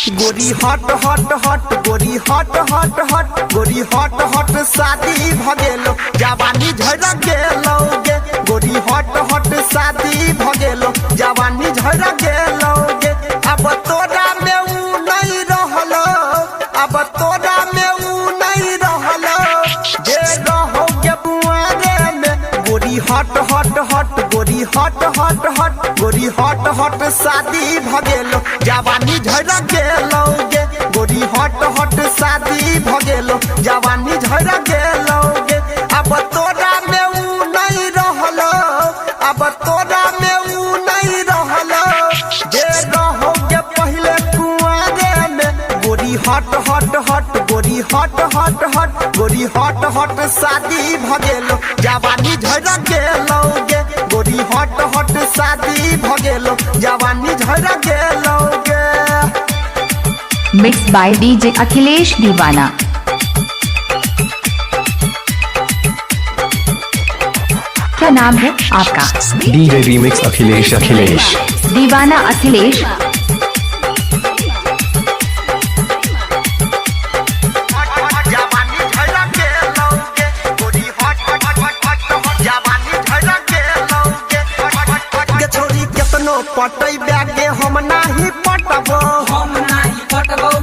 गोरी हट हट हट गोरी हट हट हट गोरी हट हट शादी भगेलो जवानी झड़ गेलो गे गोरी हट हट शादी भगेलो जवानी झड़ गेलो गे अब तोरा में ऊ नहीं रहलो अब तोरा में ऊ नहीं रहलो जे रहोगे बुआरे में गोरी हट हट हट गोरी हट हट हट गोरी हट हट शादी भगेलो जवानी झड़ गेलो गे गोरी हट हट शादी भगेलो जवानी झड़ गेलो गे अब तोरा में ऊ नहीं रहलो अब तोरा में ऊ नहीं रहलो जे रहोगे पहले कुआरे में गोरी हट हट हट गोरी हट हट हट गोरी हट हट शादी भगेलो जवानी झड़ गेलो गे गोरी हट हट शादी भगेलो जवानी झड़ गेलो गे। मिक्स बाय डीजे अखिलेश दीवाना। क्या नाम है आपका? डीजे रीमिक्स अखिलेश दीवाना अखिलेश। पटई बैगे हम नहीं पटबो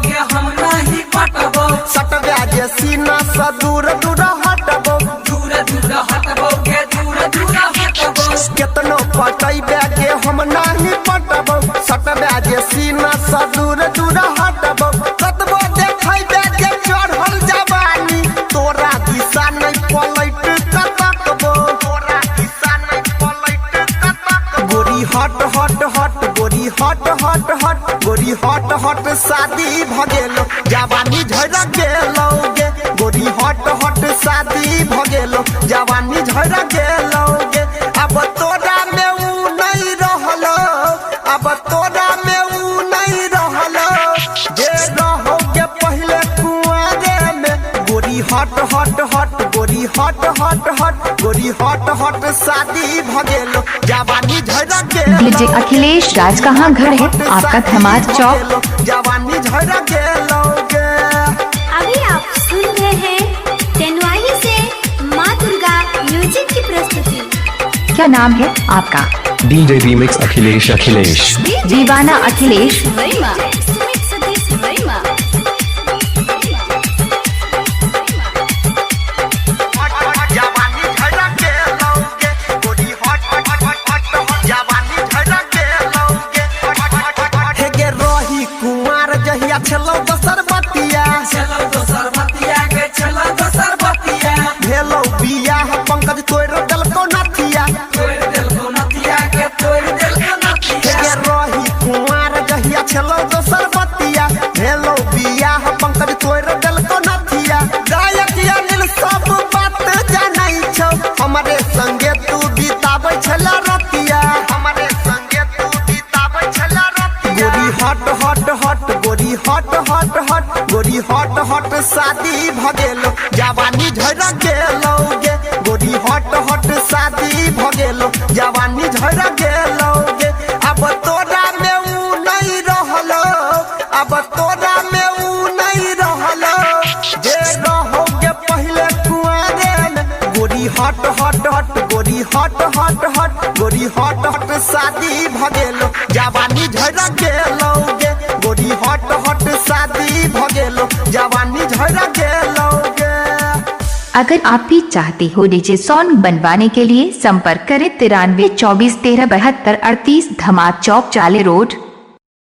गे हम नहीं पटबो सटब्या जे सीना से दूर दूर हटबो दूर दूर हटबो गे दूर दूर हटबो केतनो पटई बैगे हम नहीं पटबो सटब्या जे सीना से दूर दूर हटबो कतबो देखै बैगे चढ़ल जवानी तोरा दिशा नहीं पलट कतकबो तोरा दिशा नहीं पलट कतकबो गोरी हट हट हट गोरी हट हट हट गोरी हट हट शादी भगेलो जवानी झड़ गेलो गे गोरी हट हट शादी भगेलो जवानी झड़ गेलो गे अब तोरा में ऊ नहीं रहलो अब तोरा में ऊ नहीं रहलो जे रहोगे पहले कुआरे में गोरी हट हट हट गोरी हट हट हट गोरी हट हट शादी भगेलो जवानी झड़ गेलो डीजे अखिलेश राज कहाँ घर है आपका? धमार चौक। जवानी झड़ गेलो गे। अभी आप सुन रहे हैं तेनवाही से माँ दुर्गा म्यूजिक की प्रस्तुति। क्या नाम है आपका? डीजे रीमिक्स अखिलेश दीवाना अखिलेश। चलो दोसर बतिया गे चलो दोसर बतिया भेलो बियाह पंकज तोड़ देलको नथिया तोड़ देलको नथिया के तोड़ देलको नथिया रही कुमार जहिया चलो दोसर बतिया भेलो बियाह पंकज तोड़ देलको नथिया गायक अनिल सब बात जानै छौ हमरे संगे तू बिताबै छला रतिया हमरे संगे तू बिताबै छला रतिया गोरी हट हट हट गोरी हट हट हट गोरी हट हट शादी भगेलो जवानी झड़ गेलो गे गोरी हट हट शादी भगेलो जवानी झड़ गेलो गे अब तोरा में ऊ नहीं रहलो अब तोरा में ऊ नहीं रहलो जे रहोगे पहले कुआरे में गोरी हट हट हट गोरी हट हट हट गोरी हट हट शादी भगेलो जवानी झड़ गेलो गे गोरी हट हट शादी भगेलो जवानी झड़ गेलो गे। अगर आप भी चाहते हो डीजे सॉन्ग बनवाने के लिए संपर्क करें 93 24 13 72 38 धमार चौक चाले रोड।